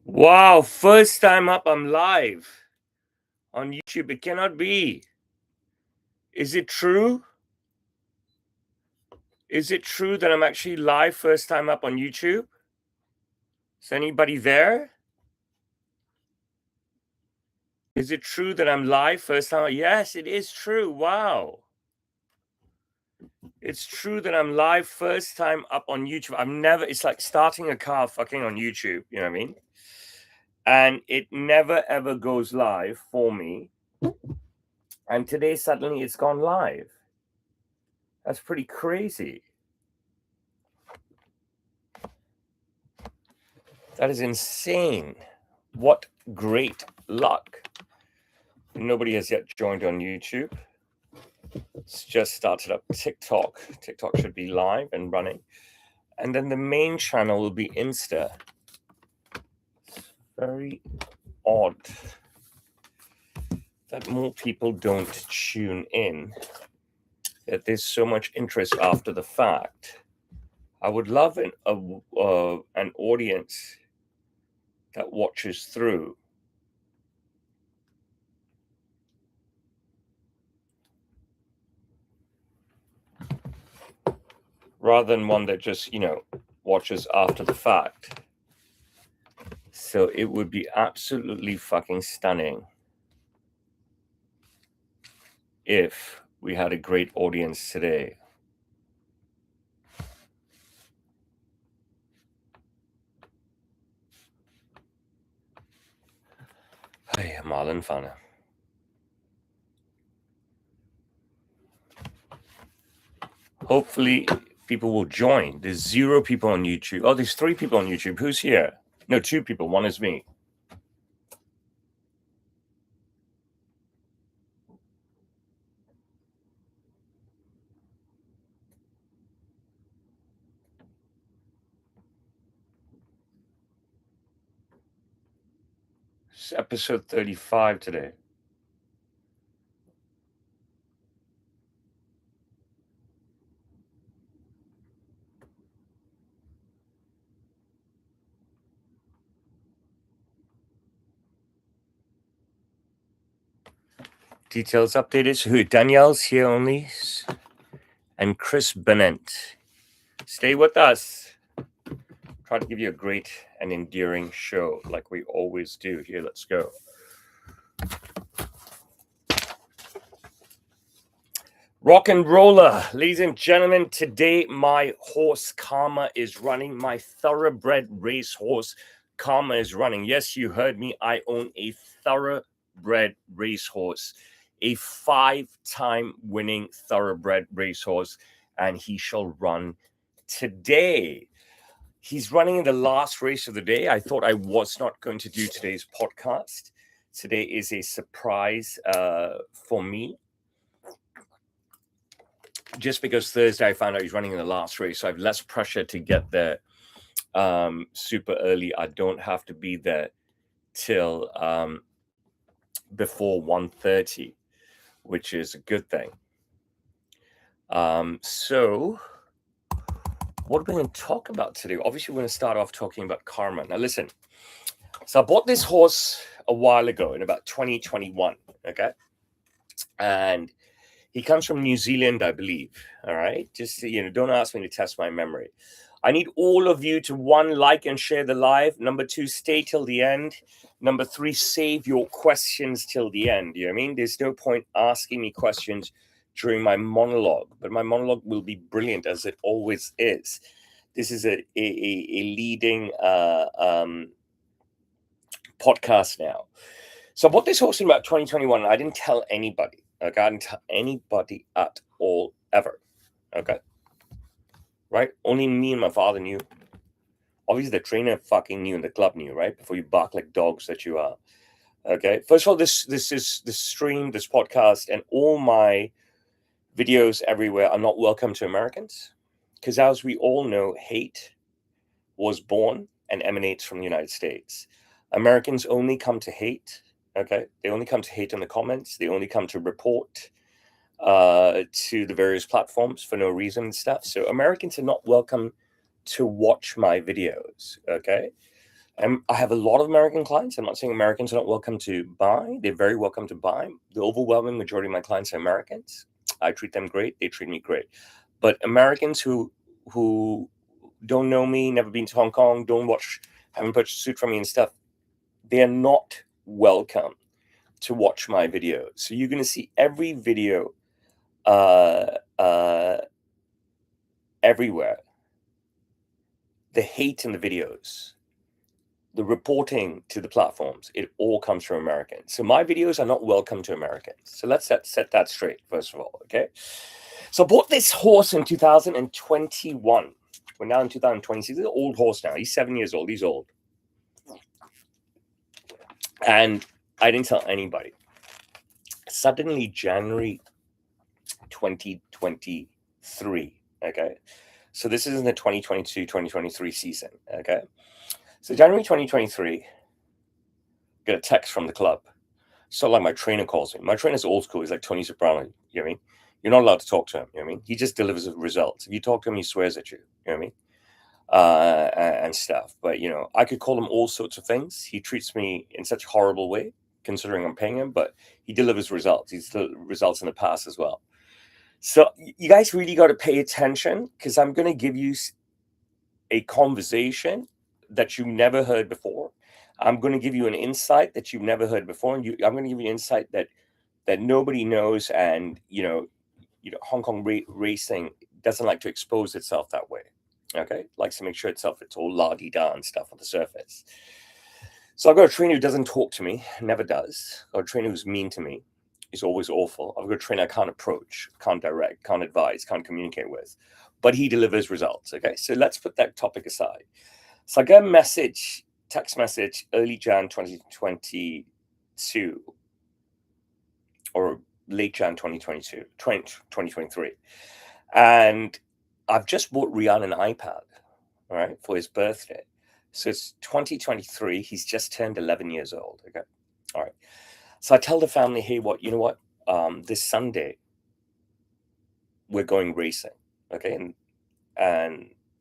Wow, first time up, I'm live on YouTube. It cannot be. Is it true? Is it true that I'm actually live first time up on YouTube? Is anybody there? Is it true that I'm live first time? Yes, it is true. Wow. It's true that I'm live first time up on YouTube. It's like starting a car fucking on YouTube, you know what I mean? And it never ever goes live for me. And today suddenly it's gone live. That's pretty crazy. That is insane. What great luck. Nobody has yet joined on YouTube. It's just started up TikTok. TikTok should be live and running. And then the main channel will be Insta. It's very odd that more people don't tune in, that there's so much interest after the fact. I would love an audience that watches through. Rather than one that just, watches after the fact. So it would be absolutely fucking stunning if we had a great audience today. Hey, Marlon Fana. Hopefully people will join. There's 0 people on YouTube. Oh, there's 3 people on YouTube. Who's here? No, 2 people. One is me. It's episode 35 today. Details updated. So who? Danielle's here only. And Chris Bennett. Stay with us. Try to give you a great and endearing show like we always do. Here, let's go. Rock and roller, ladies and gentlemen, today my horse Karma is running. My thoroughbred racehorse Karma is running. Yes, you heard me. I own a thoroughbred racehorse, a 5-time winning thoroughbred racehorse, and he shall run today. He's running in the last race of the day. I thought I was not going to do today's podcast. Today is a surprise for me. Just because Thursday I found out he's running in the last race, so I have less pressure to get there super early. I don't have to be there till before 1:30, which is a good thing. So what are we going to talk about today? Obviously, we're going to start off talking about Karma. Now, listen. So I bought this horse a while ago in about 2021, okay? And he comes from New Zealand, I believe. All right. Just, don't ask me to test my memory. I need all of you to 1, like and share the live. Number 2, stay till the end. Number 3, save your questions till the end. You know what I mean? There's no point asking me questions during my monologue, but my monologue will be brilliant as it always is. This is a leading podcast now. So I bought this horse in about 2021, and I didn't tell anybody. Okay, I didn't tell anybody at all, ever. Okay. Right? Only me and my father knew. Obviously, the trainer fucking knew and the club knew, right? Before you bark like dogs that you are. Okay. First of all, this stream, this podcast, and all my videos everywhere are not welcome to Americans. Because as we all know, hate was born and emanates from the United States. Americans only come to hate. Okay. They only come to hate in the comments. They only come to report to the various platforms for no reason and stuff. So Americans are not welcome to watch my videos. Okay. I have a lot of American clients. I'm not saying Americans are not welcome to buy. They're very welcome to buy. The overwhelming majority of my clients are Americans. I treat them great. They treat me great. But Americans who don't know me, never been to Hong Kong, haven't purchased a suit from me and stuff, they're not welcome to watch my videos. So you're going to see every video everywhere. The hate in the videos, the reporting to the platforms, it all comes from Americans. So my videos are not welcome to Americans. So let's set that straight, first of all, okay? So I bought this horse in 2021. We're now in 2026. He's an old horse now. He's 7 years old. He's old. And I didn't tell anybody. Suddenly, January 2023, okay? So this is in the 2022-2023 season, okay? So January 2023, get a text from the club. So like my trainer calls me. My trainer's old school. He's like Tony Soprano. You know what I mean? You're not allowed to talk to him. You know what I mean? He just delivers results. If you talk to him, he swears at you. You know what I mean? And stuff. But, you know, I could call him all sorts of things. He treats me in such a horrible way, considering I'm paying him, but he delivers results. He's delivered results in the past as well. So you guys really got to pay attention, because I'm going to give you a conversation that you never heard before. I'm going to give you an insight that you've never heard before, and I'm going to give you an insight that nobody knows. And you know, Hong Kong racing doesn't like to expose itself that way. Okay, likes to make sure it's all la-di-da and stuff on the surface. So I've got a trainer who doesn't talk to me, never does. I've got a trainer who's mean to me. He's always awful. I've got a trainer I can't approach, can't direct, can't advise, can't communicate with, but he delivers results. Okay, so let's put that topic aside. So I got a text message, early Jan 2022, or late Jan 2023. And I've just bought Rian an iPad, all right, for his birthday. So it's 2023. He's just turned 11 years old. Okay. All right. So I tell the family, hey, you know what? This Sunday, we're going racing. Okay. And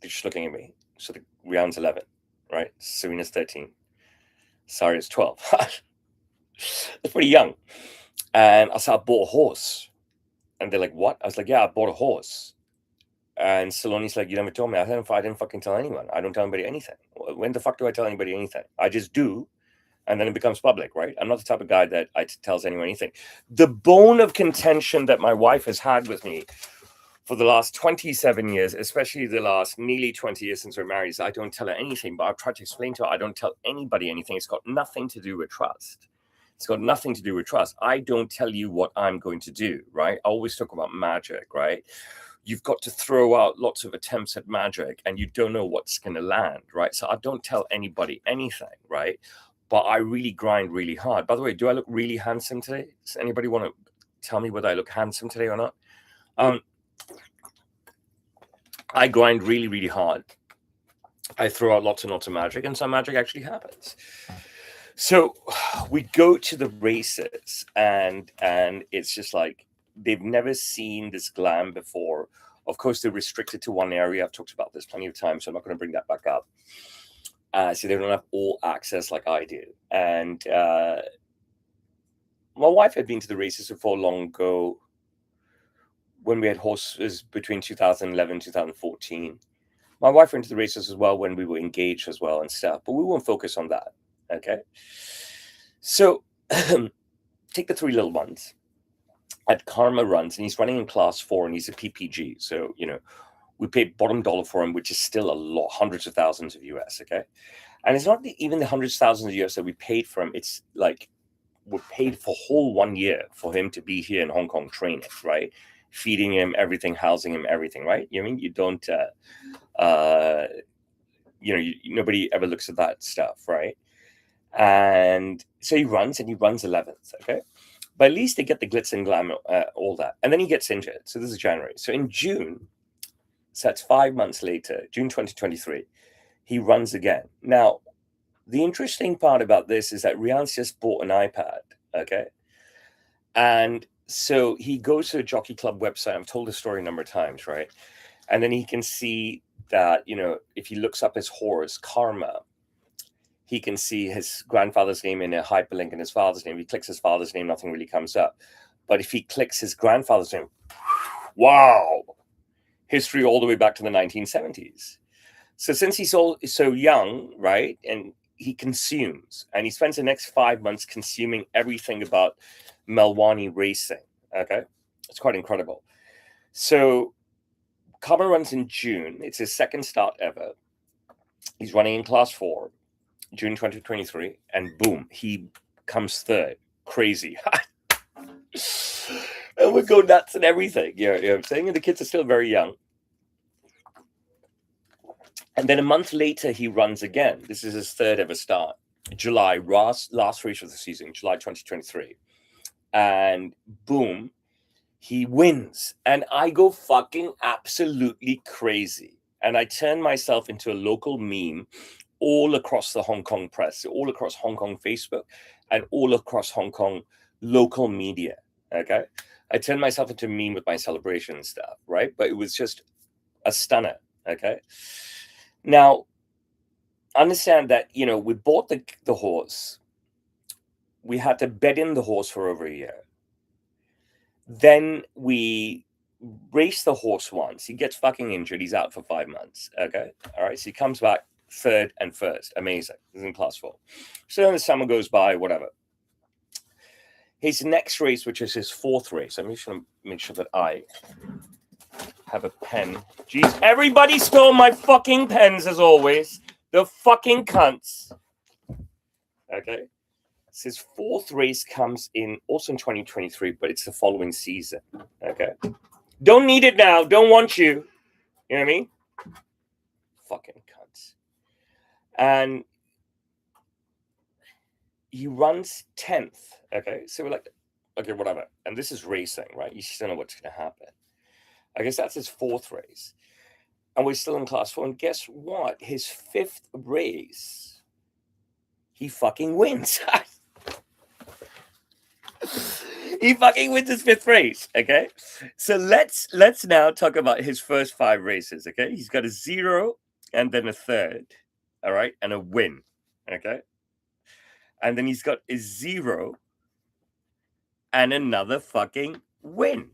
they're just looking at me. So Rian's 11, right? Serena's 13. Saria's 12. It's pretty young. And I said, I bought a horse. And they're like, what? I was like, yeah, I bought a horse. And Saloni's like, you never told me. I didn't fucking tell anyone. I don't tell anybody anything. When the fuck do I tell anybody anything? I just do. And then it becomes public, right? I'm not the type of guy that tells anyone anything. The bone of contention that my wife has had with me for the last 27 years, especially the last nearly 20 years since we're married, is I don't tell her anything. But I've tried to explain to her, I don't tell anybody anything. It's got nothing to do with trust. It's got nothing to do with trust. I don't tell you what I'm going to do, right? I always talk about magic, right? You've got to throw out lots of attempts at magic and you don't know what's going to land, right? So I don't tell anybody anything, right? But I really grind really hard. By the way, do I look really handsome today? Does anybody want to tell me whether I look handsome today or not? I grind really, really hard. I throw out lots and lots of magic, and some magic actually happens. So we go to the races, and it's just like, they've never seen this glam before. Of course, they're restricted to one area. I've talked about this plenty of times, so I'm not going to bring that back up. So they don't have all access like I do. And my wife had been to the races before long ago, when we had horses between 2011 and 2014. My wife went to the races as well when we were engaged as well and stuff, but we won't focus on that. Okay. So take the three little ones. At Karma runs, and he's running in class 4, and he's a PPG. So, you know, we paid bottom dollar for him, which is still a lot, hundreds of thousands of US. Okay. And it's not even the hundreds of thousands of US that we paid for him. It's like, we're paid for whole 1 year for him to be here in Hong Kong training, right? Feeding him everything, housing him everything, right? You know what I mean? You don't, nobody ever looks at that stuff, right? And so he runs, and he runs 11th. Okay. But at least they get the glitz and glam, all that. And then he gets injured. So this is January. So in June, so that's 5 months later, June 2023, he runs again. Now, the interesting part about this is that Rian's just bought an iPad, okay? And so he goes to the Jockey Club website. I've told the story a number of times, right? And then he can see that, you know, if he looks up his horse, Karma, he can see his grandfather's name in a hyperlink and his father's name. If he clicks his father's name, nothing really comes up. But if he clicks his grandfather's name, wow, history all the way back to the 1970s. So since he's so young, right, and he consumes, and he spends the next 5 months consuming everything about Melwani racing. Okay, it's quite incredible. So Kaba runs in June. It's his second start ever. He's running in Class 4, June 2023, and boom, he comes third. Crazy. And we go nuts and everything. You know what I'm saying? And the kids are still very young. And then a month later, he runs again. This is his third ever start. July, last race of the season, July 2023. And boom, he wins. And I go fucking absolutely crazy. And I turn myself into a local meme all across the Hong Kong press, all across Hong Kong Facebook, and all across Hong Kong local media. Okay. I turned myself into a meme with my celebration stuff, right? But it was just a stunner. Okay. Now, understand that, you know, we bought the horse. We had to bet in the horse for over a year. Then we raced the horse once. He gets fucking injured. He's out for 5 months. Okay. All right. So he comes back third and first. Amazing. He's in Class 4. So then the summer goes by, whatever. His next race, which is his fourth race, I'm just going to make sure that I have a pen. Jeez, everybody stole my fucking pens as always. The fucking cunts. Okay. So his fourth race comes in also in 2023, but it's the following season. Okay. Don't need it now. Don't want you. You know what I mean? Fucking cunts. And he runs 10th. Okay. So we're like, okay, whatever. And this is racing, right? You still know what's going to happen. I guess that's his fourth race. And we're still in Class 4. And guess what? His fifth race, he fucking wins. He fucking wins his fifth race. Okay. So let's now talk about his first 5 races. Okay. He's got a 0 and then a third. All right. And a win. Okay. And then he's got a 0 and another fucking win.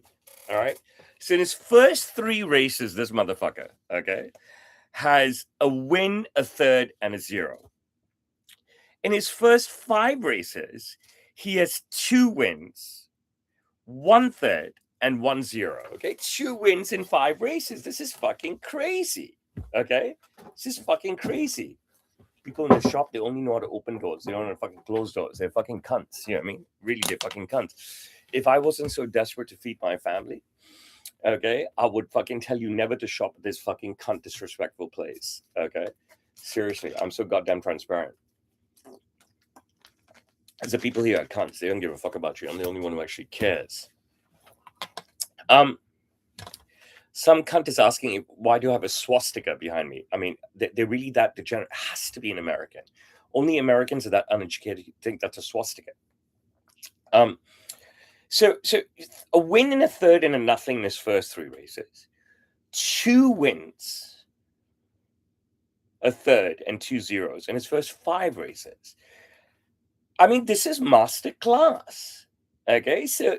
All right. So in his first 3 races, this motherfucker, okay, has a win, a third, and a 0. In his first 5 races, he has 2 wins, 1 third, and 1 0. Okay, 2 wins in 5 races. This is fucking crazy. Okay, this is fucking crazy. People in the shop, they only know how to open doors. They don't know how to fucking close doors. They're fucking cunts. You know what I mean? Really, they're fucking cunts. If I wasn't so desperate to feed my family, okay, I would fucking tell you never to shop at this fucking cunt disrespectful place. Okay, seriously, I'm so goddamn transparent. As the people here are cunts, they don't give a fuck about you. I'm the only one who actually cares. Some cunt is asking, why do I have a swastika behind me? I mean, they're really that degenerate. It has to be an American. Only Americans are that uneducated who think that's a swastika. So a win and a third and a nothing in his first 3 races. 2 wins, a third, and 2 zeros in his first 5 races. I mean, this is master class. Okay, so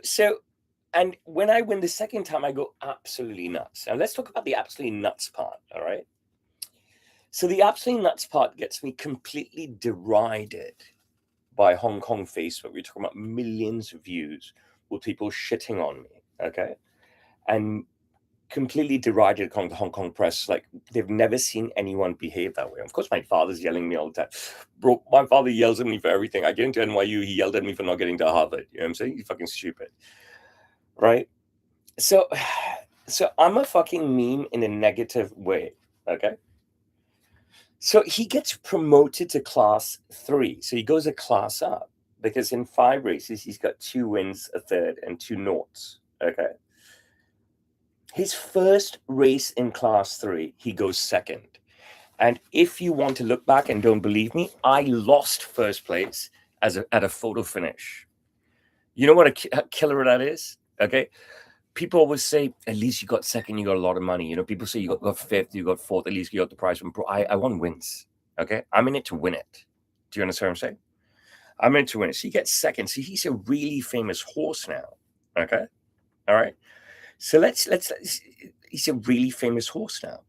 and when I win the second time, I go absolutely nuts. And let's talk about the absolutely nuts part. All right. So the absolutely nuts part gets me completely derided by Hong Kong Facebook. We're talking about millions of views with people shitting on me. Okay. And completely derided the Hong Kong press. Like, they've never seen anyone behave that way. Of course, my father's yelling at me all the time. Bro, my father yells at me for everything. I get into NYU, he yelled at me for not getting to Harvard. You know what I'm saying? He's fucking stupid. Right? So I'm a fucking meme in a negative way. Okay? So he gets promoted to Class 3. So he goes a class up because in 5 races, he's got 2 wins, a third, and 2 noughts. Okay? His first race in Class 3, he goes second. And if you want to look back and don't believe me, I lost first place at a photo finish. You know what a killer that is? Okay. People always say, at least you got second, you got a lot of money. You know, people say you got fifth, you got fourth, at least you got the prize. I want wins. Okay. I'm in it to win it. Do you understand what I'm saying? I'm meant to win it. So he gets second. So he's a really famous horse now. Okay. All right. So let's he's a really famous horse now.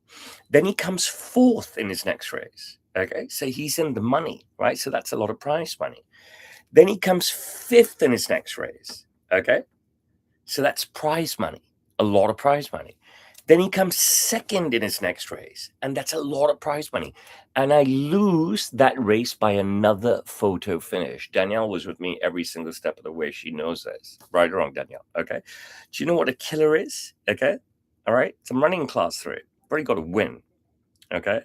Then he comes fourth in his next race. Okay. So he's in the money, right? So that's a lot of prize money. Then he comes fifth in his next race. Okay. So that's prize money, a lot of prize money. Then he comes second in his next race, and that's a lot of prize money. And I lose that race by another photo finish. Danielle was with me every single step of the way. She knows this. Right or wrong, Danielle? Okay. Do you know what a killer is? Okay. All right. So I'm running class 3. I've already got to win. Okay.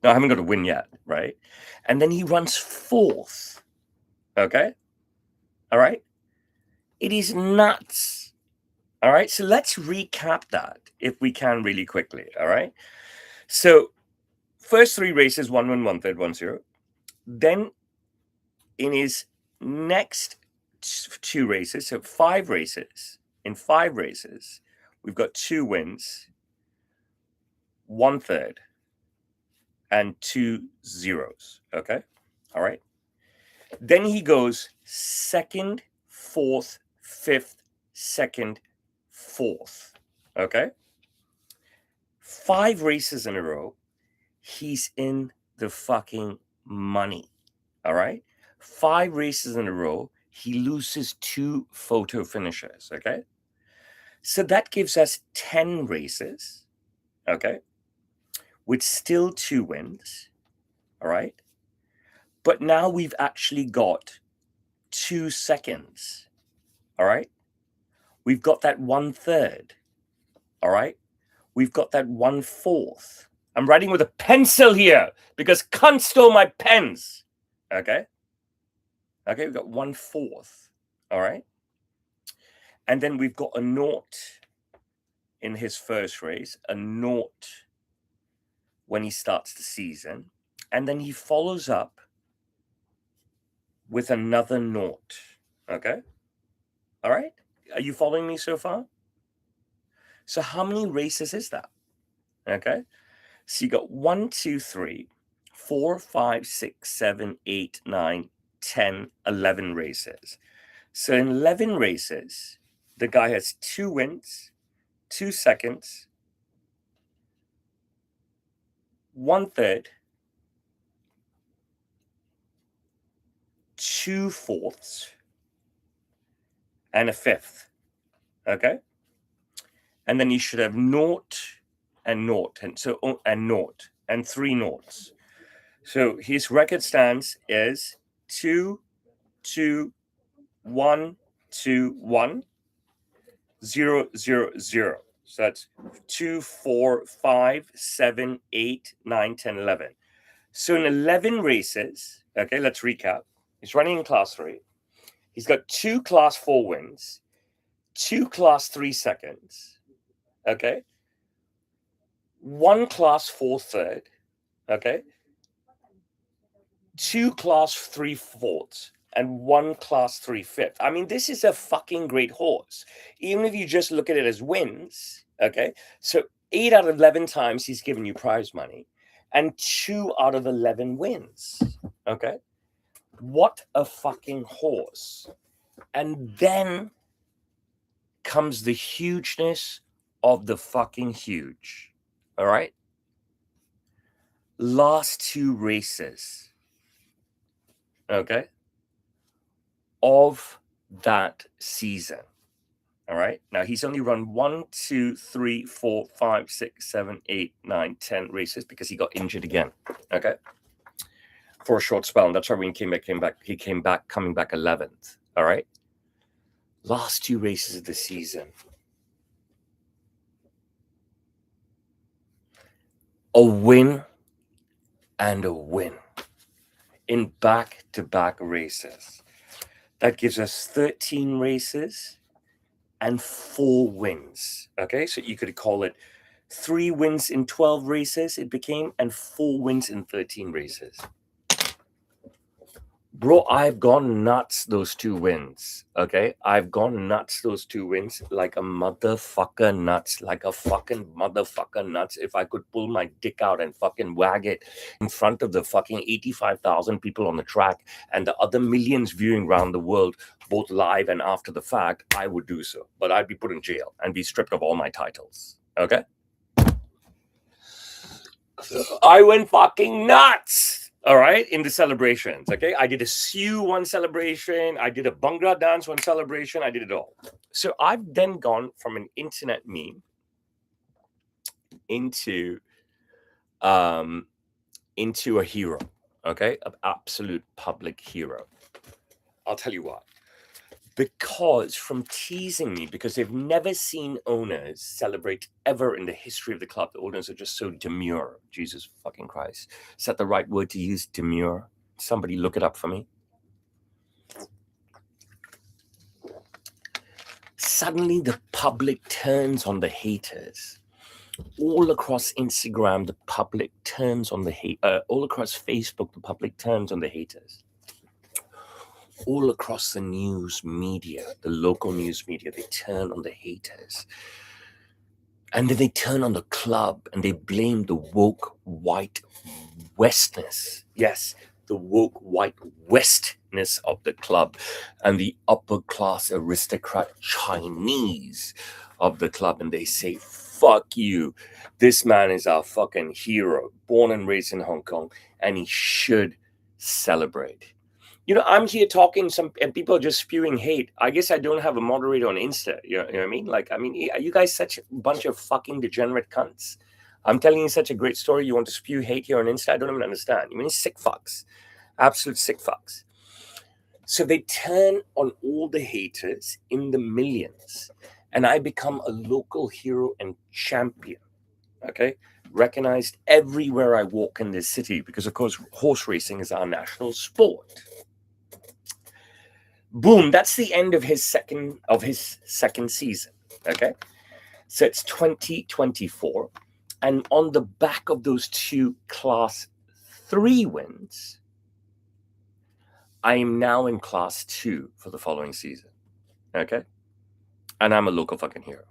No, I haven't got to win yet. Right. And then he runs fourth. Okay. All right. It is nuts. All right, so let's recap that if we can really quickly. All right, so first 3 races, 1 win, 1/3, 1-0. Then in his next 2 races, so 5 races, in 5 races, we've got 2 wins, 1/3, and 2 zeros. Okay, all right. Then he goes second, fourth, fifth, second, fourth. Okay. 5 races in a row, he's in the fucking money. All right. 5 races in a row, he loses 2 photo finishes. Okay. So that gives us 10 races. Okay. With still 2 wins. All right. But now we've actually got 2 seconds. All right. We've got that 1/3. All right. We've got that 1/4. I'm writing with a pencil here because cunt stole my pens. Okay. Okay, we've got 1/4. All right. And then we've got a 0 in his first race, a 0 when he starts the season. And then he follows up with another 0. Okay. All right. Are you following me so far? So how many races is that? Okay. So you got 1, 2, 3, 4, 5, 6, 7, 8, 9, 10, 11 races. So in 11 races, the guy has 2 wins, 2 seconds, 1/3, 2 fourths, and a 5th. Okay. And then you should have 0 and 0, and so and 0 and 3 noughts. So his record stands is 2, 2, 1, 2, 1, 0, 0, 0. So that's 2, 4, 5, 7, 8, 9, 10, 11. So in 11 races, okay, let's recap. He's running in class 3. He's got 2 class 4 wins, 2 class 3 seconds, okay, 1 class 4 third, okay, 2 class 3 fourths, and 1 class 3 fifth. I mean, this is a fucking great horse. Even if you just look at it as wins, okay, so 8 out of 11 times he's given you prize money, and 2 out of 11 wins, okay. What a fucking horse. And then comes the hugeness of the fucking huge. All right. Last 2 races. Okay. Of that season. All right. Now he's only run 1, 2, 3, 4, 5, 6, 7, 8, 9, 10 races because he got injured again. Okay. For a short spell. And that's why when he came back, coming back 11th. All right. Last 2 races of the season. A win and a win in back-to-back races. That gives us 13 races and 4 wins. Okay, so you could call it 3 wins in 12 races, it became, and 4 wins in 13 races. Bro, I've gone nuts those 2 wins. Okay? I've gone nuts those 2 wins like a motherfucker nuts. Like a fucking motherfucker nuts. If I could pull my dick out and fucking wag it in front of the fucking 85,000 people on the track and the other millions viewing around the world, both live and after the fact, I would do so. But I'd be put in jail and be stripped of all my titles. Okay? I went fucking nuts. All right, in the celebrations. Okay, I did a Sioux one celebration, I did a Bhangra dance one celebration, I did it all. So I've then gone from an internet meme into a hero. Okay, an absolute public hero. I'll tell you why. Because from teasing me, because they've never seen owners celebrate ever in the history of the club. The owners are just so demure. Jesus fucking Christ. Is that the right word to use? Demure? Somebody look it up for me. Suddenly the public turns on the haters. All across Instagram, the public turns on the hate. All across Facebook, the public turns on the haters. All across the news media, the local news media, they turn on the haters. And then they turn on the club and they blame the woke white westness. Yes, the woke white westness of the club and the upper class aristocrat Chinese of the club. And they say, fuck you. This man is our fucking hero, born and raised in Hong Kong, and he should celebrate. You know, I'm here talking, and people are just spewing hate. I guess I don't have a moderator on Insta. You know what I mean? Like, are you guys such a bunch of fucking degenerate cunts? I'm telling you such a great story. You want to spew hate here on Insta? I don't even understand. You mean sick fucks. Absolute sick fucks. So they turn on all the haters in the millions. And I become a local hero and champion. Okay? Recognized everywhere I walk in this city because, of course, horse racing is our national sport. Boom, that's the end of his second season. Okay, so it's 2024, and on the back of those 2 Class 3 wins, I am now in Class 2 for the following season. Okay, and I'm a local fucking hero.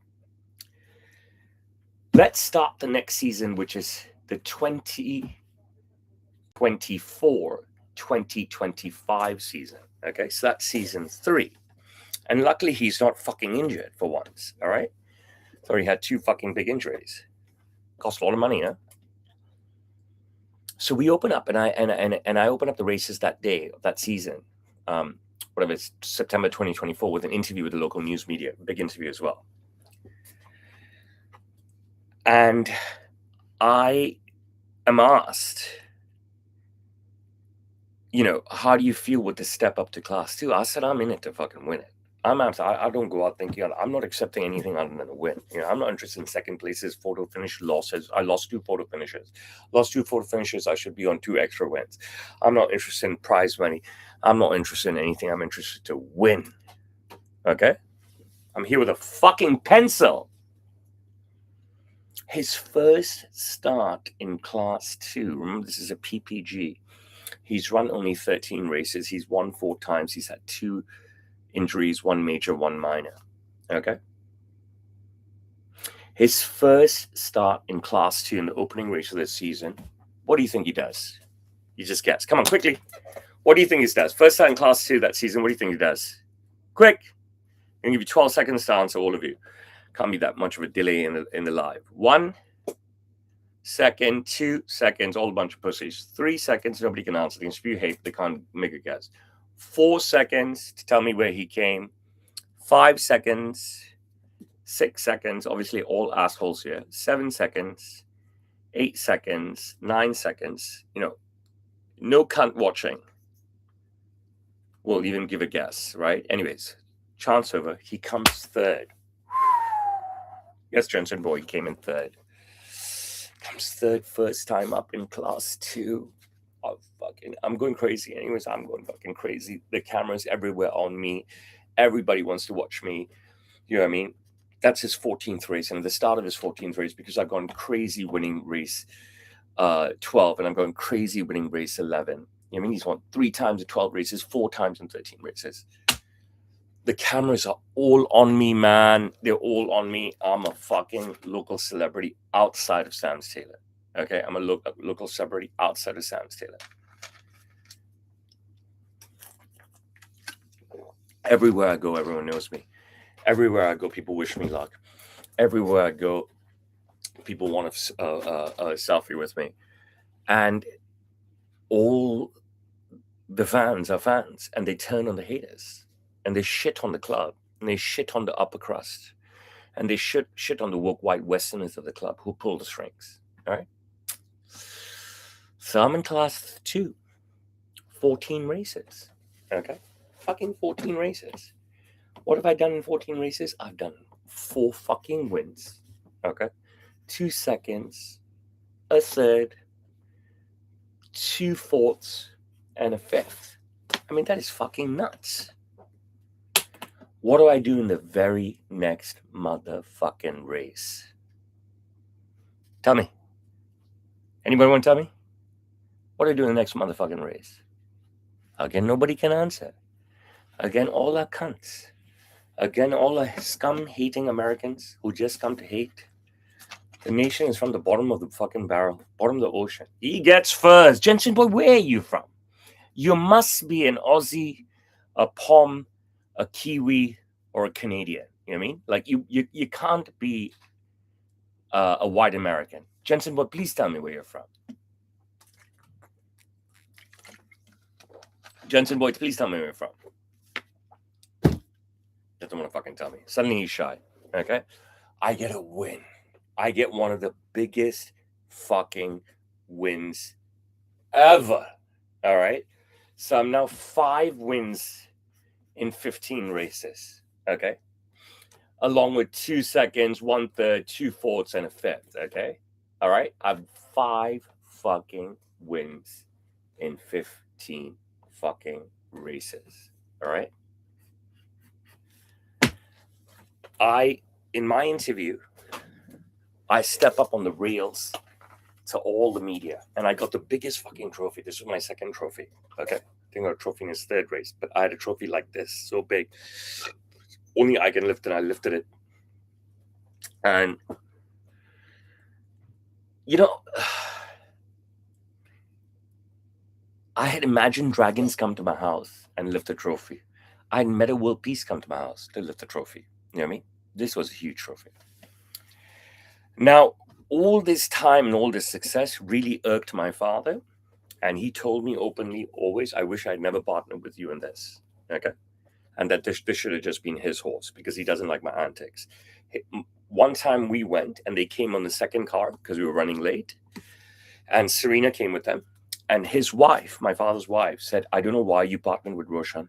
Let's start the next season, which is the 2024-2025 season. Okay, so that's season 3. And luckily, he's not fucking injured for once, all right? So he had 2 fucking big injuries. Cost a lot of money, huh? So we open up, and I open up the races that day of that season, whatever, it's September 2024, with an interview with the local news media, big interview as well. And I am asked, you know, how do you feel with the step up to Class 2? I said, I'm in it to fucking win it. I don't go out thinking, I'm not accepting anything other than a win. You know, I'm not interested in second places, photo finish losses. I lost 2 photo finishes. Lost 2 photo finishes, I should be on 2 extra wins. I'm not interested in prize money. I'm not interested in anything. I'm interested to win. Okay? I'm here with a fucking pencil. His first start in Class 2, remember this is a PPG. He's run only 13 races. He's won 4 times. He's had 2 injuries, 1 major, 1 minor. Okay. His first start in Class 2 in the opening race of this season. What do you think he does? You just guess. Come on, quickly. What do you think he does? First start in Class 2 that season. What do you think he does? Quick. I'm going to give you 12 seconds to answer, all of you. Can't be that much of a delay in the live. 1 second, 2 seconds, all a bunch of pussies. 3 seconds, nobody can answer. They can spew hate, they can't make a guess. 4 seconds to tell me where he came. 5 seconds. 6 seconds, obviously all assholes here. 7 seconds. 8 seconds. 9 seconds. You know, no cunt watching will even give a guess, right? Anyways, chance over. He comes third. Yes, Jensen Boy came in third. Comes third, first time up in Class 2. Oh, I'm going crazy. Anyways, I'm going fucking crazy. The camera's everywhere on me. Everybody wants to watch me. You know what I mean? That's his 14th race. And at the start of his 14th race, because I've gone crazy winning race 12, and I'm going crazy winning race 11. You know what I mean? He's won 3 times in 12 races, 4 times in 13 races. The cameras are all on me, man. They're all on me. I'm a fucking local celebrity outside of Sam's Taylor. Okay, I'm a local celebrity outside of Sam's Taylor. Everywhere I go, everyone knows me. Everywhere I go, people wish me luck. Everywhere I go, people want a selfie with me. And all the fans are fans, and they turn on the haters, and they shit on the club, and they shit on the upper crust, and they shit on the woke white Westerners of the club who pull the strings. All right. So I'm in class 2, 14 races. Okay, fucking 14 races. What have I done in 14 races? I've done 4 fucking wins. Okay, 2 seconds, a third, 2 fourths, and a fifth. I mean, that is fucking nuts. What do I do in the very next motherfucking race? Tell me. Anybody want to tell me? What do I do in the next motherfucking race? Again, nobody can answer. Again, all are cunts. Again, all are scum-hating Americans who just come to hate. The nation is from the bottom of the fucking barrel, bottom of the ocean. He gets first. Jensen boy, where are you from? You must be an Aussie, a Pom, a Kiwi, or a Canadian. You know what I mean? Like you can't be a white American. Jensen boy, please tell me where you're from. Jensen boy, please tell me where you're from. Doesn't want to fucking tell me. Suddenly he's shy. Okay? I get a win. I get one of the biggest fucking wins ever. All right? So I'm now 5 wins in 15 races. Okay? Along with 2 seconds, 1/3, 2 fourths, and a fifth. Okay? All right? I've 5 fucking wins in 15 fucking races. All right? In my interview, I step up on the rails to all the media, and I got the biggest fucking trophy. This was my second trophy. Okay, I think I got a trophy in his 3rd race, but I had a trophy like this, so big, only I can lift it. I lifted it, and you know, I had imagined dragons come to my house and lift a trophy. I had met a world peace come to my house to lift a trophy. You know what I mean? This was a huge trophy. Now, all this time and all this success really irked my father, and he told me openly, always, I wish I'd never partnered with you in this. Okay? And that this should have just been his horse because he doesn't like my antics. One time we went, and they came on the second car because we were running late, and Serena came with them. And his wife, my father's wife, said, I don't know why you partnered with Roshan.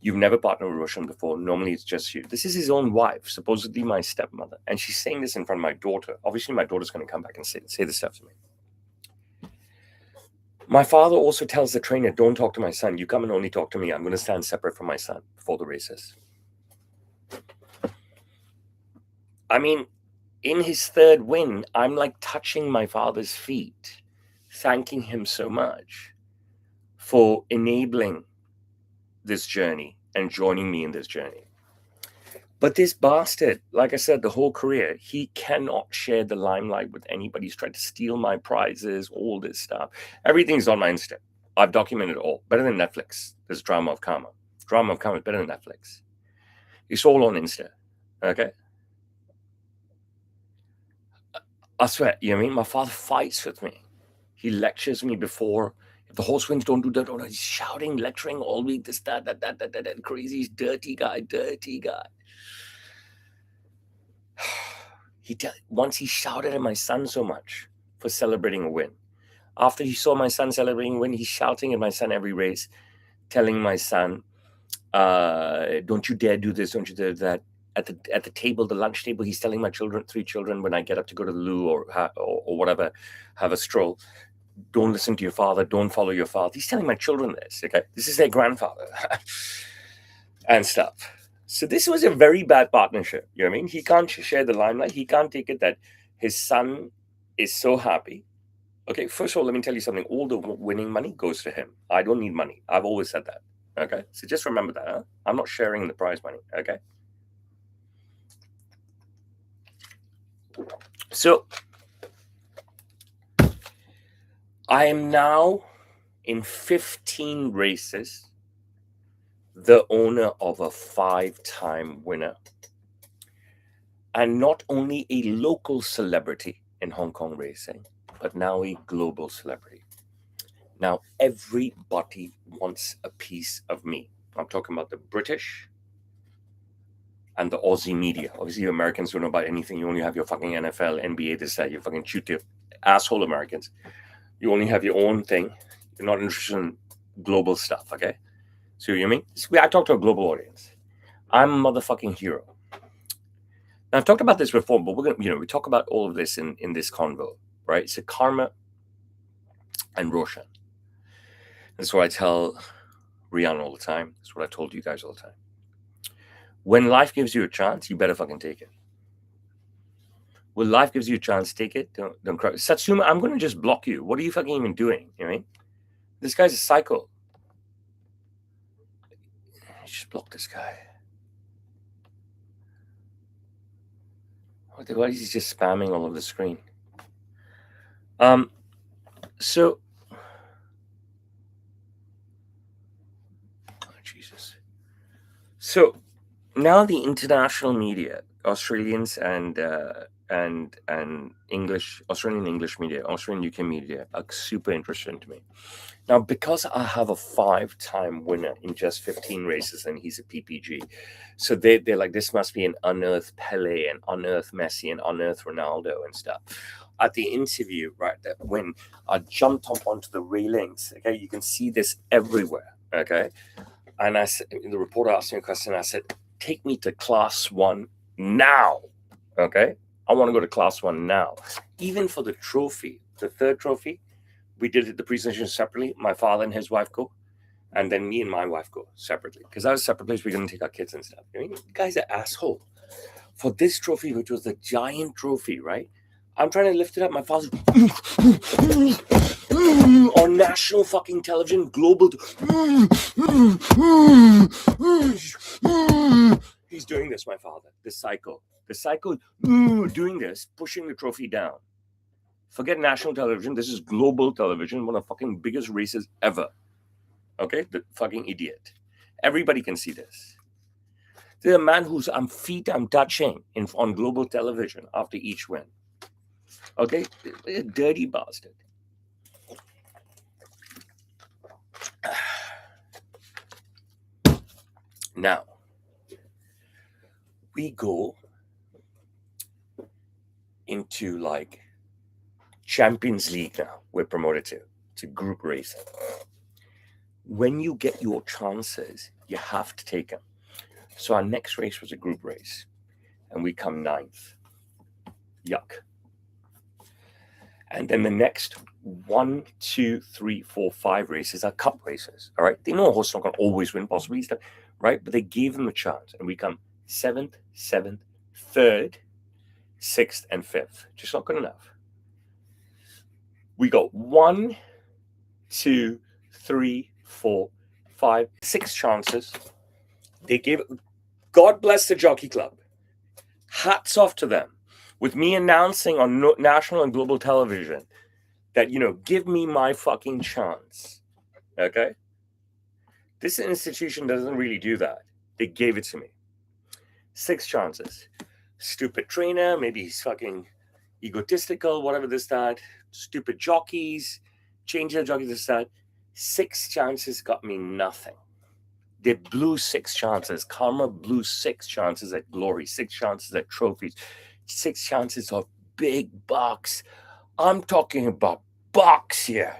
You've never partnered with Roshan before. Normally it's just you. This is his own wife, supposedly my stepmother. And she's saying this in front of my daughter. Obviously, my daughter's going to come back and say this stuff to me. My father also tells the trainer, don't talk to my son. You come and only talk to me. I'm going to stand separate from my son before the races. I mean, in his 3rd win, I'm like touching my father's feet, thanking him so much for enabling this journey and joining me in this journey. But this bastard, like I said, the whole career, he cannot share the limelight with anybody. He's tried to steal my prizes, all this stuff. Everything's on my Insta. I've documented it all. Better than Netflix. This Drama of Karma. Drama of Karma is better than Netflix. It's all on Insta. Okay? I swear, you know what I mean? My father fights with me. He lectures me before. If the horse wins, don't do that. He's shouting, lecturing all week, this, that, crazy, he's dirty guy. Once he shouted at my son so much for celebrating a win. After he saw my son celebrating a win, he's shouting at my son every race, telling my son, don't you dare do this, don't you dare do that. At the table, the lunch table, he's telling my 3 children, when I get up to go to the loo or whatever, have a stroll, don't listen to your father, don't follow your father. He's telling my children this, okay? This is their grandfather and stuff. So this was a very bad partnership, you know what I mean? He can't share the limelight. He can't take it that his son is so happy Okay, first of all, let me tell you something. All the winning money goes to him. I don't need money. I've always said that. Okay, so just remember that. Huh? I'm not sharing the prize money. Okay. So I am now in 15 races the owner of a 5-time winner, and not only a local celebrity in Hong Kong racing, but now a global celebrity. Now everybody wants a piece of me. I'm talking about the British and the Aussie media. Obviously, you Americans don't know about anything. You only have your fucking NFL, NBA, this, that. You fucking shoot your asshole Americans. You only have your own thing. You're not interested in global stuff, okay? So you know what I mean? I talk to a global audience. I'm a motherfucking hero. Now, I've talked about this before, but we're gonna, we talk about all of this in this convo, right? So karma and Roshan. That's what I tell Rihanna all the time. That's what I told you guys all the time. When life gives you a chance, you better fucking take it. When life gives you a chance, take it. Don't cry. Satsuma, I'm going to just block you. What are you fucking even doing? You know what I mean? This guy's a psycho. Just block this guy. Why is he just spamming all over the screen? So, Jesus. So now the international media, Australians and English, Australian English media, Australian UK media are super interested in me. Now, because I have a 5-time winner in just 15 races and he's a PPG, so they're like, this must be an unearthed Pele and unearthed Messi and unearthed Ronaldo and stuff. At the interview, right, that when I jumped up onto the railings, okay, you can see this everywhere, okay? And I said, the reporter asked me a question, I said, take me to class 1 now, okay? I want to go to class 1 now. Even for the trophy, the third trophy, we did the presentation separately. My father and his wife go, and then me and my wife go separately. Because I was separate place, we're going to take our kids and stuff. I mean, you guys are asshole. For this trophy, which was the giant trophy, right? I'm trying to lift it up. My father's on national fucking television, global. He's doing this, my father, the psycho. The psycho doing this, pushing the trophy down. Forget national television. This is global television, one of the fucking biggest races ever. Okay? The fucking idiot. Everybody can see this. There's a man whose I'm touching on global television after each win. Okay? A dirty bastard. Now, we go into like Champions League now. We're promoted to group racing. When you get your chances, you have to take them. So our next race was a group race, and we come 9th. Yuck. And then the next 1, 2, 3, 4, 5 races are cup races. All right, they know a horse not going to always win, possibly stuff, right? But they gave them a chance, and we come 7th, 3rd, 6th, and 5th. Just not good enough. We got 1, 2, 3, 4, 5, 6 chances. They gave it. God bless the Jockey Club. Hats off to them. With me announcing on national and global television that, give me my fucking chance. Okay? This institution doesn't really do that. They gave it to me. 6 chances. Stupid trainer, maybe he's fucking egotistical, whatever this, that. Stupid jockeys, change their jockeys, this, that. 6 chances got me nothing. They blew 6 chances. Karma blew 6 chances at glory, 6 chances at trophies, 6 chances of big bucks. I'm talking about bucks here.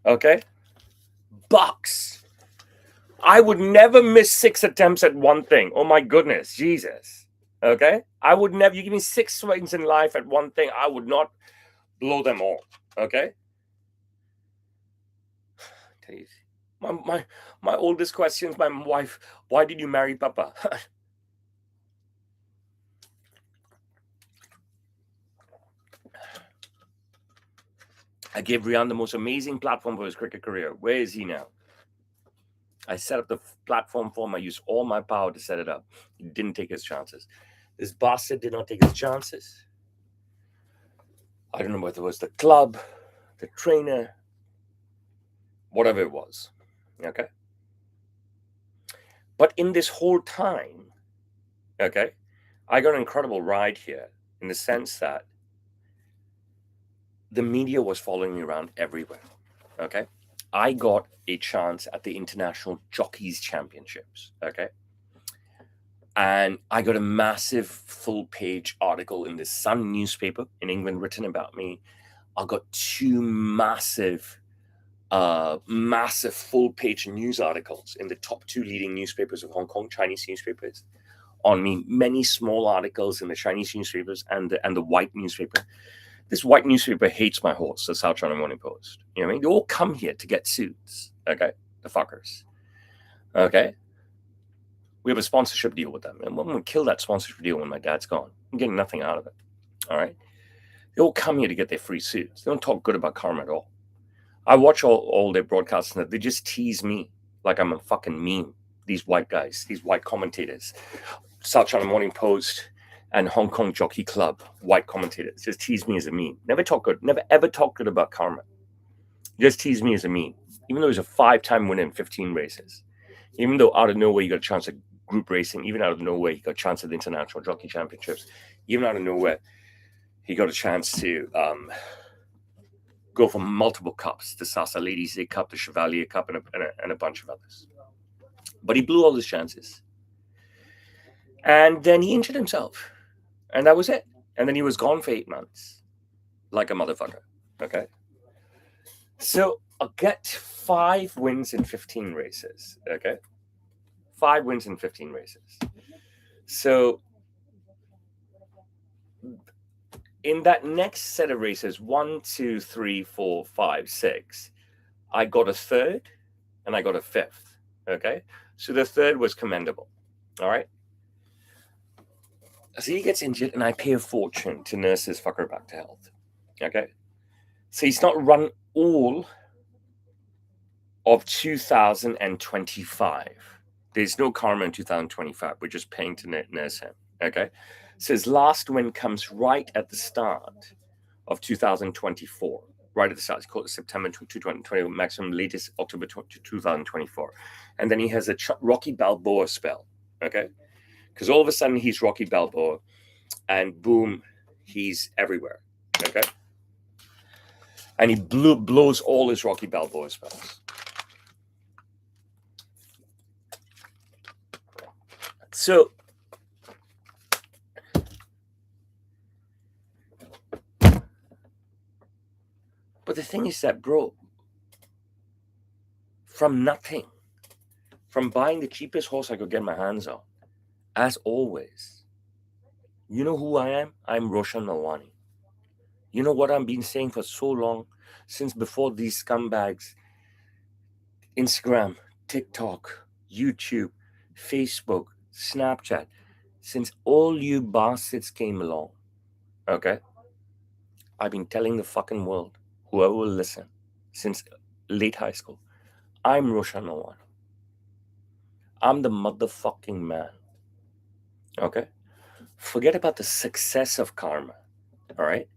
Okay? Bucks. I would never miss 6 attempts at one thing. Oh my goodness, Jesus. Okay? I would never, you give me 6 swings in life at one thing, I would not blow them all. Okay? My oldest question is my wife, why did you marry Papa? I gave Rian the most amazing platform for his cricket career. Where is he now? I set up the platform for him. I used all my power to set it up. He didn't take his chances. This bastard did not take his chances. I don't know whether it was the club, the trainer, whatever it was. Okay. But in this whole time, okay, I got an incredible ride here in the sense that the media was following me around everywhere. Okay. I got a chance at the International Jockeys Championships. Okay. And I got a massive full-page article in the Sun newspaper in England written about me. I got two massive full-page news articles in the top two leading newspapers of Hong Kong, Chinese newspapers, on me. Many small articles in the Chinese newspapers and the white newspaper. This white newspaper hates my horse, the South China Morning Post. You know what I mean? They all come here to get suits. Okay, the fuckers. Okay. We have a sponsorship deal with them. And I'm going to kill that sponsorship deal when my dad's gone. I'm getting nothing out of it. All right. They all come here to get their free suits. They don't talk good about karma at all. I watch all their broadcasts and they just tease me like I'm a fucking meme. These white guys, these white commentators, South China Morning Post and Hong Kong Jockey Club, white commentators, just tease me as a meme. Never talk good. Never ever talk good about karma. Just tease me as a meme. Even though he's a 5-time winner in 15 races. Even though out of nowhere he got a chance at group racing, even out of nowhere he got a chance at the International Jockey Championships, even out of nowhere he got a chance to go for multiple cups, the Sasa Ladies Day Cup, the Chevalier Cup, and a bunch of others. But he blew all his chances. And then he injured himself. And that was it. And then he was gone for 8 months. Like a motherfucker. Okay? So I'll get 5 wins in 15 races. Okay? 5 wins in 15 races. So in that next set of races, 1, 2, 3, 4, 5, 6, I got a third and I got a fifth. Okay. So the third was commendable. All right. So he gets injured and I pay a fortune to nurse this fucker back to health. Okay. So he's not run all of 2025. There's no karma in 2025. We're just paying to nurse him. Okay. So his last win comes right at the start of 2024. Right at the start. It's called September 2020, maximum latest October 2024. And then he has a Rocky Balboa spell. Okay. Because all of a sudden he's Rocky Balboa and boom, he's everywhere. Okay. And he blows all his Rocky Balboa spells. So but the thing is that, bro, from nothing, from buying the cheapest horse I could get my hands on, as always, you know who I am? I'm Roshan Melwani. You know what I've been saying for so long, since before these scumbags, Instagram, TikTok, YouTube, Facebook, Snapchat, since all you bastards came along, okay? I've been telling the fucking world, whoever will listen, since late high school, I'm Roshan Melwani. I'm the motherfucking man. Okay? Forget about the success of karma. All right?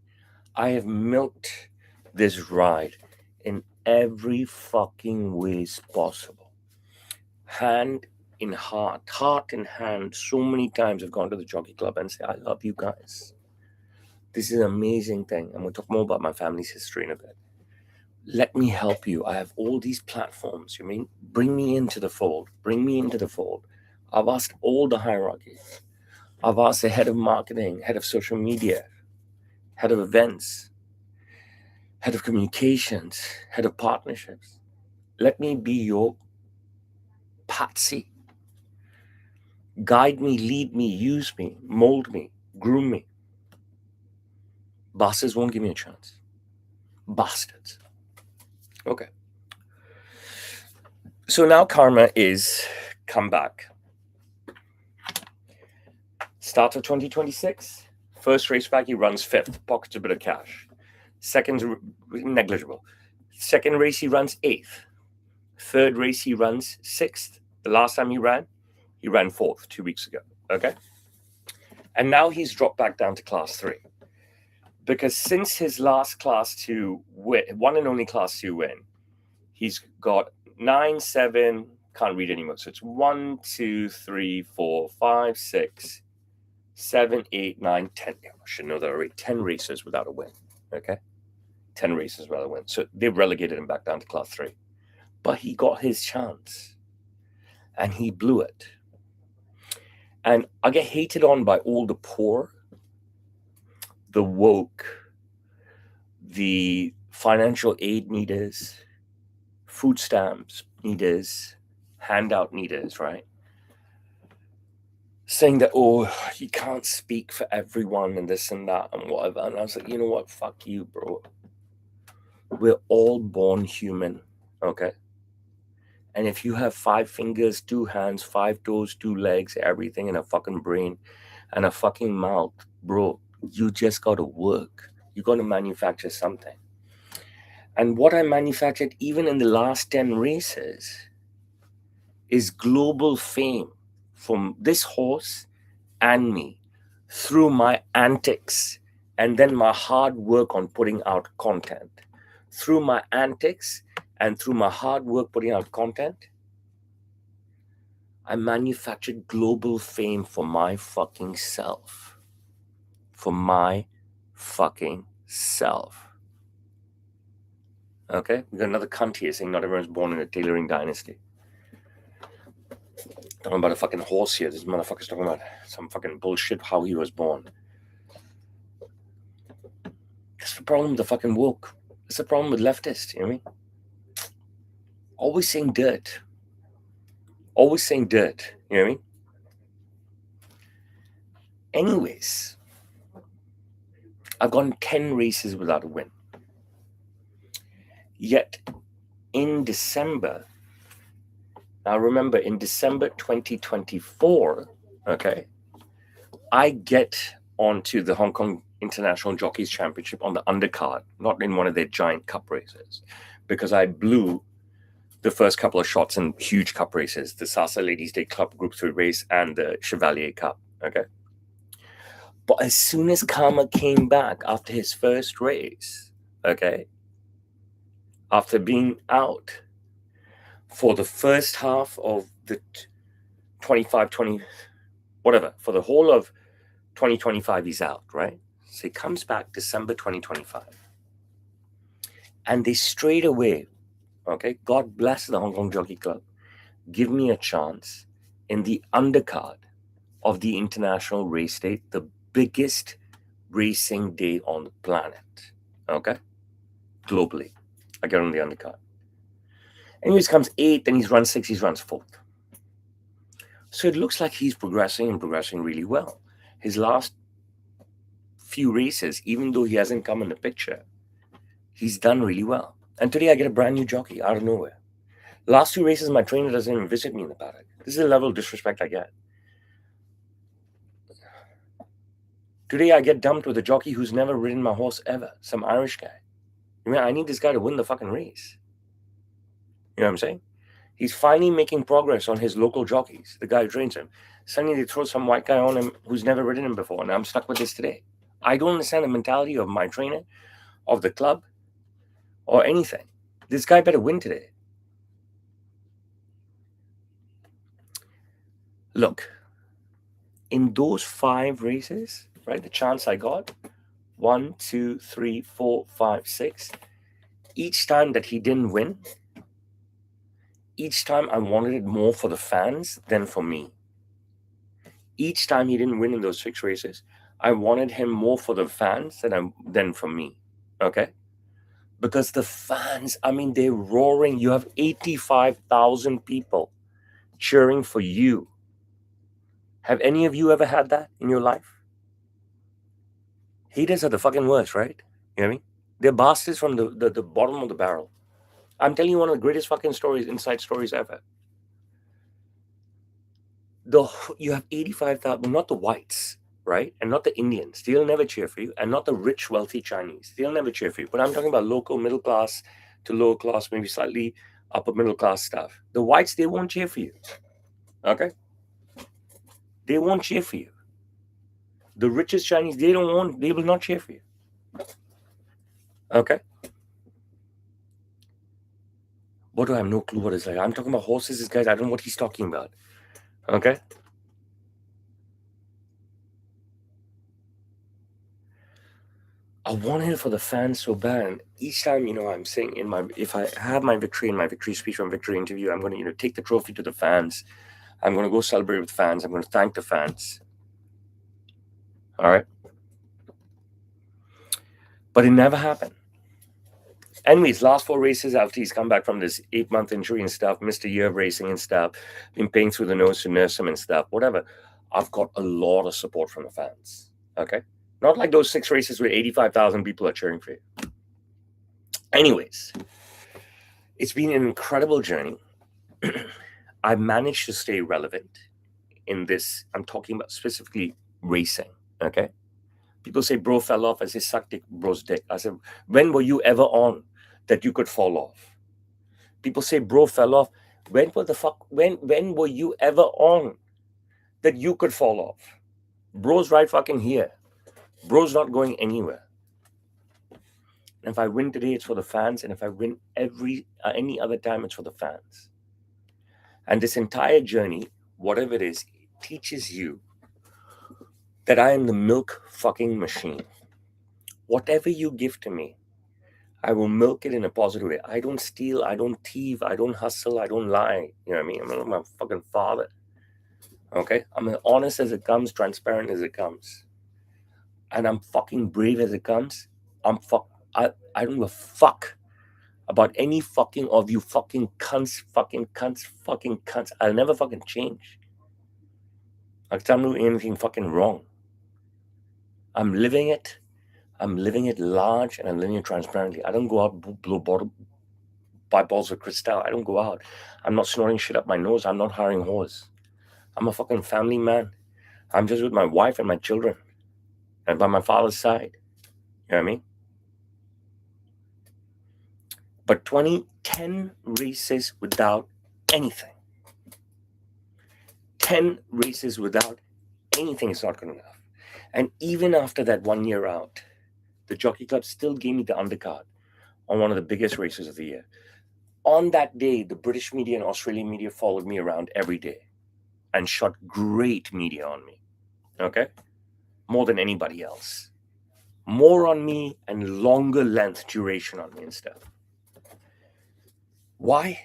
I have milked this ride in every fucking ways possible. Hand in heart, heart in hand. So many times I've gone to the jockey club and say, I love you guys. This is an amazing thing. I'm going to talk more about my family's history in a bit. Let me help you. I have all these platforms. You mean, bring me into the fold. Bring me into the fold. I've asked all the hierarchies. I've asked the head of marketing, head of social media, head of events, head of communications, head of partnerships. Let me be your patsy. Guide me, lead me, use me, mold me, groom me. Bastards won't give me a chance. Bastards. Okay. So now karma is come back. Start of 2026. First race back, he runs 5th, pockets a bit of cash. Second, negligible. Second race, he runs 8th. Third race, he runs 6th. The last time he ran 4th 2 weeks ago. Okay? And now he's dropped back down to class 3. Because since his last class 2 win, one and only class 2 win, he's got 9, 7, can't read anymore. So it's 1, 2, 3, 4, 5, 6, 7, 8, 9, 10. I should know that already. 10 races without a win. Okay? 10 races without a win. So they've relegated him back down to class 3. But he got his chance. And he blew it. And I get hated on by all the poor, the woke, the financial aid needers, food stamps needers, handout needers, right? Saying that, oh, you can't speak for everyone and this and that and whatever. And I was like, you know what? Fuck you, bro. We're all born human, okay? And if you have 5 fingers, 2 hands, 5 toes, 2 legs, everything, and a fucking brain and a fucking mouth, bro, you just got to work. You got to manufacture something. And what I manufactured even in the last 10 races is global fame from this horse and me through my antics and then my hard work on putting out content. Through my antics and through my hard work putting out content, I manufactured global fame for my fucking self. For my fucking self. Okay? We got another cunt here saying not everyone's born in a tailoring dynasty. Talking about a fucking horse here. This motherfucker's talking about some fucking bullshit how he was born. That's the problem with the fucking woke. That's the problem with leftists, you know what I mean? Always saying dirt. Always saying dirt, you know what I mean? Anyways, I've gone 10 races without a win. Yet, in December, now remember, in December 2024, okay, I get onto the Hong Kong International Jockeys Championship on the undercard, not in one of their giant cup races, because I blew the first couple of shots in huge cup races, the Sasa Ladies Day Club Group 3 race and the Chevalier Cup, okay? But as soon as Karma came back after his first race, okay, after being out for the first half of the 20, whatever, for the whole of 2025, he's out, right? So he comes back December 2025. And they straight away, okay, God bless the Hong Kong Jockey Club, give me a chance in the undercard of the International Race Day, the biggest racing day on the planet, okay, globally. I get on the undercard. Anyways, comes 8th, then he's run 6th, he's runs 4th. So it looks like he's progressing and progressing really well. His last few races, even though he hasn't come in the picture, he's done really well. And today I get a brand new jockey out of nowhere. Last 2 races, my trainer doesn't even visit me in the paddock. This is the level of disrespect I get. Today I get dumped with a jockey who's never ridden my horse ever, some Irish guy. I mean, I need this guy to win the fucking race. You know what I'm saying? He's finally making progress on his local jockeys, the guy who trains him. Suddenly they throw some white guy on him who's never ridden him before, and I'm stuck with this today. I don't understand the mentality of my trainer, of the club, or anything. This guy better win today. Look, in those 5 races, right, the chance I got, 1, 2, 3, 4, 5, 6, each time that he didn't win, each time I wanted it more for the fans than for me. Each time he didn't win in those 6 races, I wanted him more for the fans than for me, okay? Because the fans, I mean, they're roaring. You have 85,000 people cheering for you. Have any of you ever had that in your life? Haters are the fucking worst, right? You know what I mean? They're bastards from the bottom of the barrel. I'm telling you one of the greatest fucking stories, inside stories ever. You have 85,000, not the whites, right? And not the Indians. They'll never cheer for you. And not the rich, wealthy Chinese. They'll never cheer for you. But I'm talking about local, middle class to lower class, maybe slightly upper middle class stuff. The whites, they won't cheer for you. Okay? They won't cheer for you. The richest Chinese, they will not cheer for you. Okay? What do I have no clue what it's like? I'm talking about horses, this guy, I don't know what he's talking about. Okay? I wanted it for the fans so bad. And each time, I'm saying if I have my victory speech, my victory interview, I'm going to, take the trophy to the fans. I'm going to go celebrate with fans. I'm going to thank the fans. All right. But it never happened. Anyways, last 4 races after he's come back from this 8-month injury and stuff, missed a year of racing and stuff, been paying through the nose to nurse him and stuff, whatever. I've got a lot of support from the fans. Okay. Not like those 6 races where 85,000 people are cheering for you. Anyways, it's been an incredible journey. I've managed to stay relevant in this. I'm talking about specifically racing. Okay. People say bro fell off. I say suck dick, bro's dick. I said, when were you ever on that you could fall off? People say bro fell off. When were you ever on that you could fall off? Bro's right fucking here. Bro's not going anywhere. And if I win today, it's for the fans. And if I win any other time, it's for the fans. And this entire journey, whatever it is, teaches you that I am the milk fucking machine. Whatever you give to me, I will milk it in a positive way. I don't steal, I don't thieve, I don't hustle, I don't lie. You know what I mean? I'm not my fucking father. Okay? I'm as honest as it comes, transparent as it comes. And I'm fucking brave as it comes. I don't give a fuck about any fucking of you fucking cunts. I'll never fucking change. Like, I'm doing anything fucking wrong. I'm living it. I'm living it large and I'm living it transparently. I don't go out buy balls of crystal. I don't go out. I'm not snorting shit up my nose. I'm not hiring whores. I'm a fucking family man. I'm just with my wife and my children. And by my father's side. You know what I mean? But 10 races without anything. 10 races without anything is not good enough. And even after that 1 year out, the Jockey Club still gave me the undercard on one of the biggest races of the year. On that day, the British media and Australian media followed me around every day and shot great media on me. Okay? More than anybody else. More on me and longer length duration on me and stuff. Why?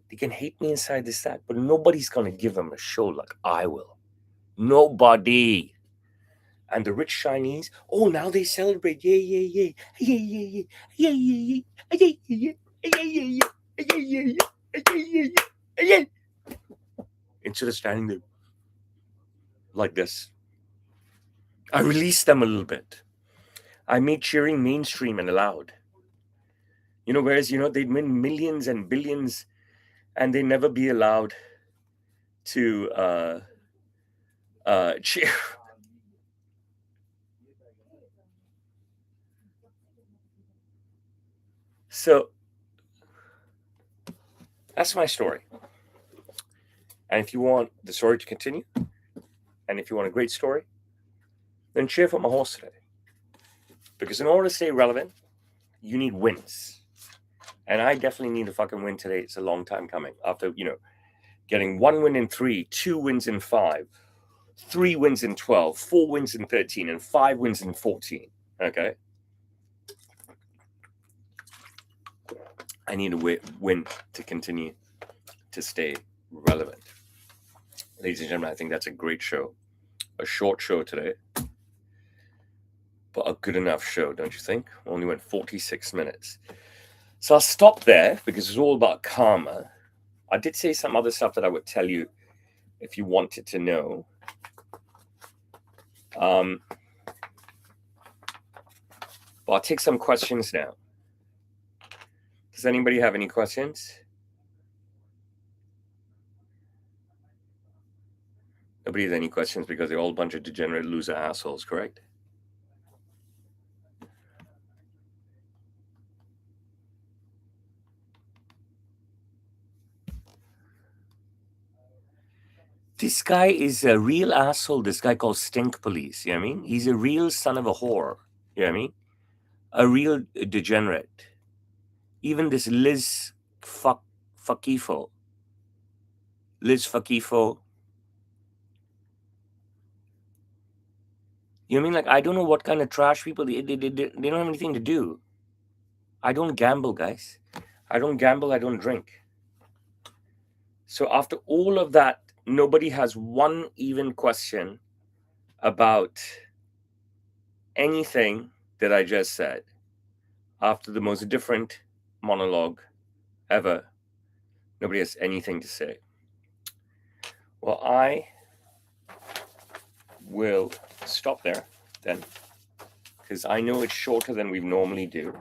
They can hate me inside this, that, but nobody's going to give them a show like I will. Nobody. And the rich Chinese, oh, now they celebrate. Yay, yay, yay. Yay, yay, yay. Yay, yay, yay. Yay, yay, yay. Yay, yay, yay. Yay, yay, yay. Yay, yay. Instead of standing there like this, I released them a little bit. I made cheering mainstream and allowed. Whereas, they'd win millions and billions and they never be allowed to cheer. So that's my story. And if you want the story to continue, and if you want a great story, then cheer for my horse today. Because in order to stay relevant, you need wins. And I definitely need a fucking win today. It's a long time coming. After, getting 1 win in 3, 2 wins in 5, 3 wins in 12, 4 wins in 13, and 5 wins in 14. Okay? I need a win to continue to stay relevant. Ladies and gentlemen, I think that's a great show. A short show today, but a good enough show, don't you think? Only went 46 minutes. So I'll stop there because it's all about karma. I did say some other stuff that I would tell you if you wanted to know. But I'll take some questions now. Does anybody have any questions? Nobody has any questions because they're all a bunch of degenerate loser assholes, correct? This guy is a real asshole. This guy called Stink Police. You know what I mean? He's a real son of a whore. You know what I mean? A real degenerate. Even this Liz Fakifo. Liz Fakifo. You know what I mean? Like, I don't know what kind of trash people, they don't have anything to do. I don't gamble, guys. I don't gamble. I don't drink. So after all of that, nobody has one even question about anything that I just said. After the most different monologue ever, nobody has anything to say. Well, I will stop there then, because I know it's shorter than we normally do,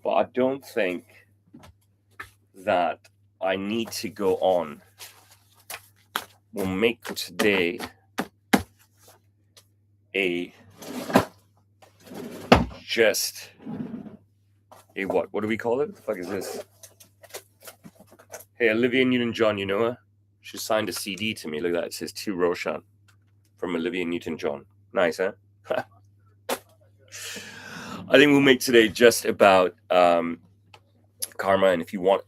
but I don't think that I need to go on. We'll make today just a what? What do we call it? What the fuck is this? Hey, Olivia Newton-John, you know her? She signed a CD to me. Look at that. It says to Roshan from Olivia Newton-John. Nice, huh? I think we'll make today just about karma. And if you were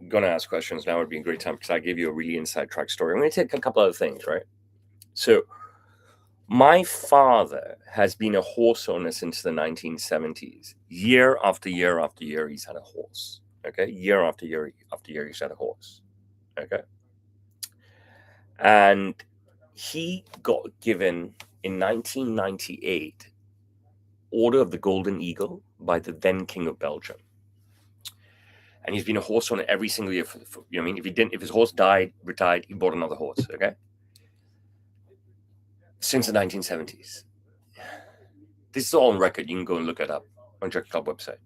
going to ask questions, now would be a great time because I gave you a really inside track story. I'm going to take a couple other things, right? So my father has been a horse owner since the 1970s. Year after year after year, he's had a horse. Okay, year after year after year, he's had a horse. Okay, and he got given in 1998 Order of the Golden Eagle by the then King of Belgium. And he's been a horse owner every single year. You know what I mean? If his horse died, retired, he bought another horse. Okay, since the 1970s. This is all on record. You can go and look it up on Jockey Club website.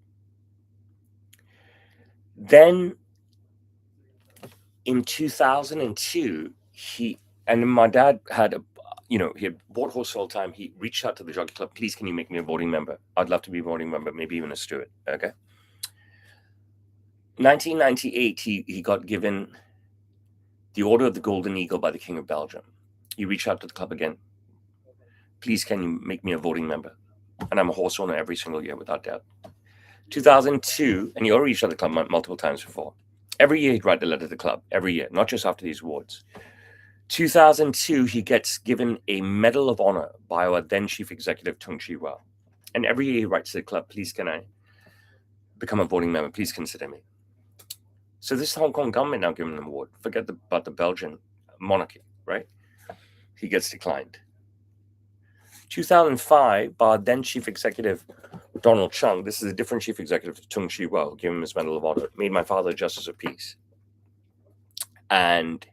Then in 2002, my dad had he had bought horses all the time. He reached out to the Jockey Club. Please, can you make me a voting member? I'd love to be a voting member, maybe even a steward. Okay. 1998, he got given the Order of the Golden Eagle by the King of Belgium. He reached out to the club again. Please, can you make me a voting member? And I'm a horse owner every single year, without doubt. 2002, and he already reached out to the club multiple times before. Every year he'd write the letter to the club, every year, not just after these awards. 2002, he gets given a Medal of Honor by our then Chief Executive, Tung Chi Wao. And every year he writes to the club, please, can I become a voting member? Please consider me. So this is the Hong Kong government now giving him an award. Forget about the Belgian monarchy, right? He gets declined. 2005, by then Chief Executive Donald Chung, this is a different Chief Executive, Tung Chi Wao, gave him his Medal of Honor, made my father Justice of Peace. And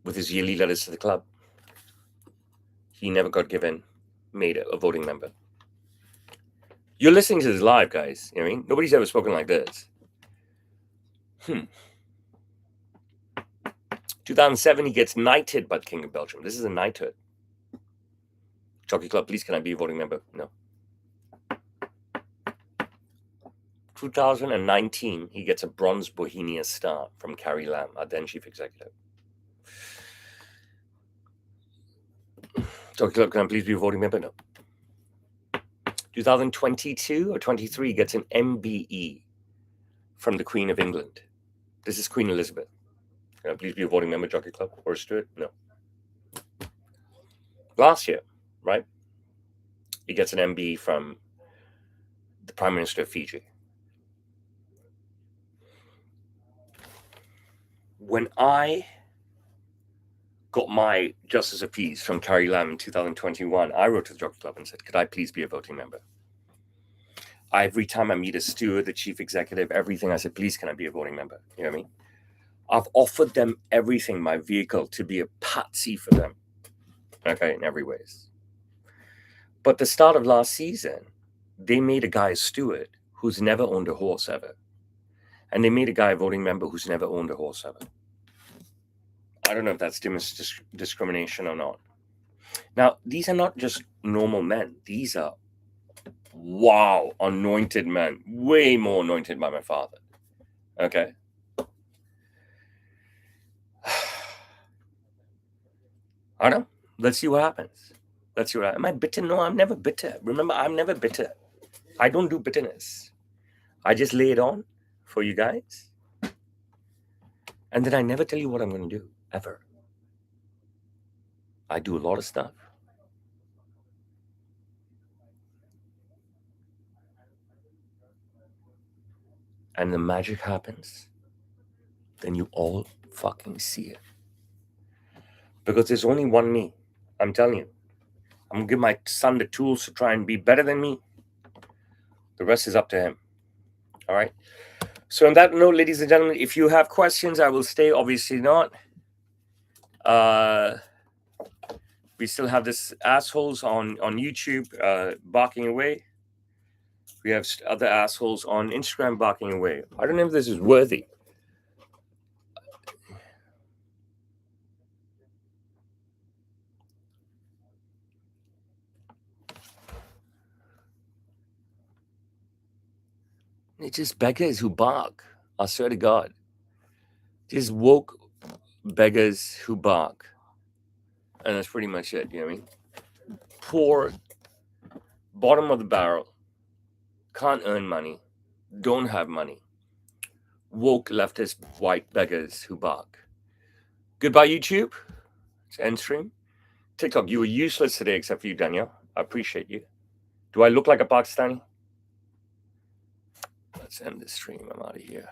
with his yearly letters to the club, he never got made a voting member. You're listening to this live, guys. You know what I mean? Nobody's ever spoken like this. 2007, he gets knighted by the King of Belgium. This is a knighthood. Jockey Club, please, can I be a voting member? No. 2019, he gets a bronze Bohemia star from Carrie Lam, our then Chief Executive. Jockey Club, can I please be a voting member? No. 2022 or 23 gets an MBE from the Queen of England. This is Queen Elizabeth. Can I please be a voting member, Jockey Club, or a steward? No. Last year, right, he gets an MBE from the Prime Minister of Fiji. When I got my Justice of Peace from Carrie Lam in 2021, I wrote to the Jockey Club and said, could I please be a voting member? Every time I meet a steward, the chief executive, everything, I said, please, can I be a voting member? You know what I mean? I've offered them everything, my vehicle, to be a patsy for them, okay, in every ways. But the start of last season, they made a guy a steward who's never owned a horse ever. And they made a guy a voting member who's never owned a horse ever. I don't know if that's discrimination or not. Now, these are not just normal men. These are, wow, anointed men. Way more anointed by my father. Okay? I don't know. Let's see what happens. Let's see what happens. Am I bitter? No, I'm never bitter. Remember, I'm never bitter. I don't do bitterness. I just lay it on for you guys. And then I never tell you what I'm going to do, ever. I do a lot of stuff. And the magic happens. Then you all fucking see it. Because there's only one me. I'm telling you. I'm going to give my son the tools to try and be better than me. The rest is up to him. All right? So on that note, ladies and gentlemen, if you have questions, I will stay. Obviously not. We still have this assholes on YouTube barking away. We have other assholes on Instagram barking away. I don't know if this is worthy. It's just beggars who bark. I swear to God. Just woke beggars who bark. And that's pretty much it, you know what I mean? Poor, bottom of the barrel, can't earn money, don't have money. Woke leftist white beggars who bark. Goodbye, YouTube. It's end stream. TikTok, you were useless today except for you, Danielle. I appreciate you. Do I look like a Pakistani? Let's end this stream. I'm out of here.